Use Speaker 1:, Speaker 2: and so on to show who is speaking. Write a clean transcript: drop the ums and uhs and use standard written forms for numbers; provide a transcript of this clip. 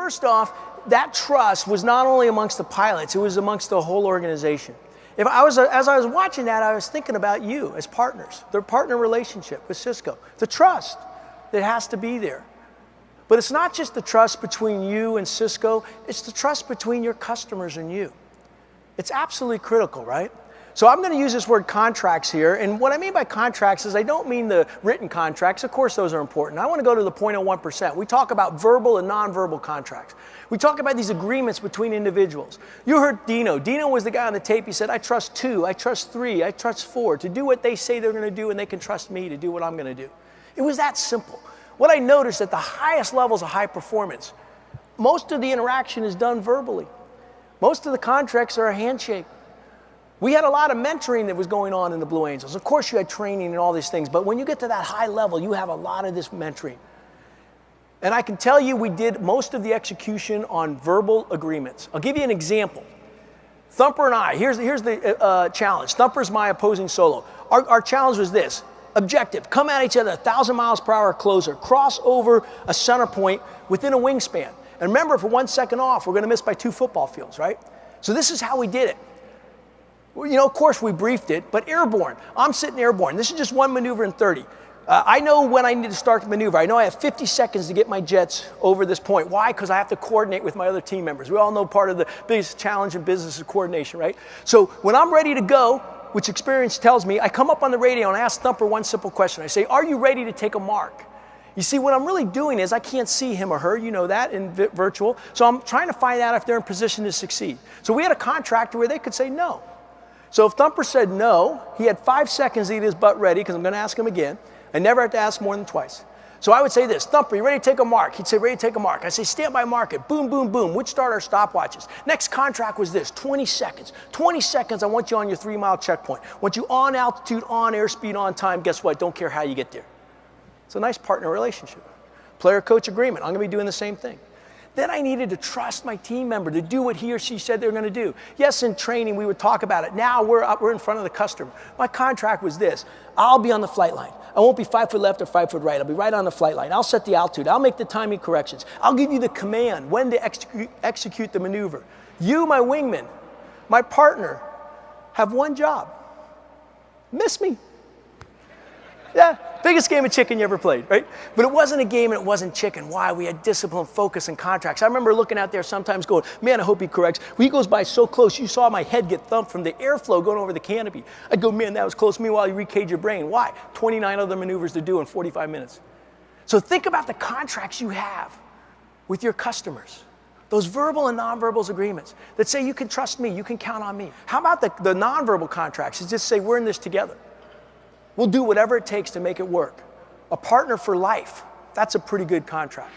Speaker 1: first off, that trust was not only amongst the pilots, it was amongst the whole organization. As I was watching that, I was thinking about you as partners, their partner relationship with Cisco, the trust that has to be there. But it's not just the trust between you and Cisco, it's the trust between your customers and you. It's absolutely critical, right? So I'm going to use this word contracts here, and what I mean by contracts is I don't mean the written contracts. Of course those are important. I want to go to the 0.01%. We talk about verbal and nonverbal contracts. We talk about these agreements between individuals. You heard Dino. Dino was the guy on the tape. He said, I trust 2, I trust 3, I trust 4 to do what they say they're going to do, and they can trust me to do what I'm going to do. It was that simple. What I noticed at the highest levels of high performance, most of the interaction is done verbally. Most of the contracts are a handshake. We had a lot of mentoring that was going on in the Blue Angels. Of course you had training and all these things, but when you get to that high level, you have a lot of this mentoring. And I can tell you we did most of the execution on verbal agreements. I'll give you an example. Thumper and I, here's the challenge. Thumper's my opposing solo. Our challenge was this. Objective, come at each other 1,000 miles per hour closer, cross over a center point within a wingspan. And remember, for 1 second off, we're going to miss by 2 football fields, right? So this is how we did it. Well, you know, of course we briefed it, but airborne. I'm sitting airborne. This is just 1 maneuver in 30. I know when I need to start the maneuver. I know I have 50 seconds to get my jets over this point. Why? Because I have to coordinate with my other team members. We all know part of the biggest challenge in business is coordination, right? So when I'm ready to go, which experience tells me, I come up on the radio and I ask Thumper one simple question. I say, are you ready to take a mark? You see, what I'm really doing is I can't see him or her, you know that, in virtual. So I'm trying to find out if they're in position to succeed. So we had a contractor where they could say no. So if Thumper said no, he had 5 seconds to get his butt ready, because I'm going to ask him again. I never have to ask more than twice. So I would say this, Thumper, you ready to take a mark? He'd say, ready to take a mark. I say, stand by market. Boom, boom, boom. We'd start our stopwatches. Next contract was this, 20 seconds. 20 seconds, I want you on your 3-mile checkpoint. I want you on altitude, on airspeed, on time. Guess what? Don't care how you get there. It's a nice partner relationship. Player-coach agreement. I'm going to be doing the same thing. Then I needed to trust my team member to do what he or she said they were going to do. Yes, in training, we would talk about it. Now we're in front of the customer. My contract was this. I'll be on the flight line. I won't be 5 foot left or 5 foot right. I'll be right on the flight line. I'll set the altitude. I'll make the timing corrections. I'll give you the command when to execute the maneuver. You, my wingman, my partner, have one job. Miss me. Yeah, biggest game of chicken you ever played, right? But it wasn't a game and it wasn't chicken. Why? We had discipline, focus, and contracts. I remember looking out there sometimes going, man, I hope he corrects. When he goes by so close, you saw my head get thumped from the airflow going over the canopy. I'd go, man, that was close. Meanwhile, you recage your brain. Why? 29 other maneuvers to do in 45 minutes. So think about the contracts you have with your customers. Those verbal and nonverbal agreements that say you can trust me, you can count on me. How about the nonverbal contracts? It's just say we're in this together. We'll do whatever it takes to make it work. A partner for life. That's a pretty good contract.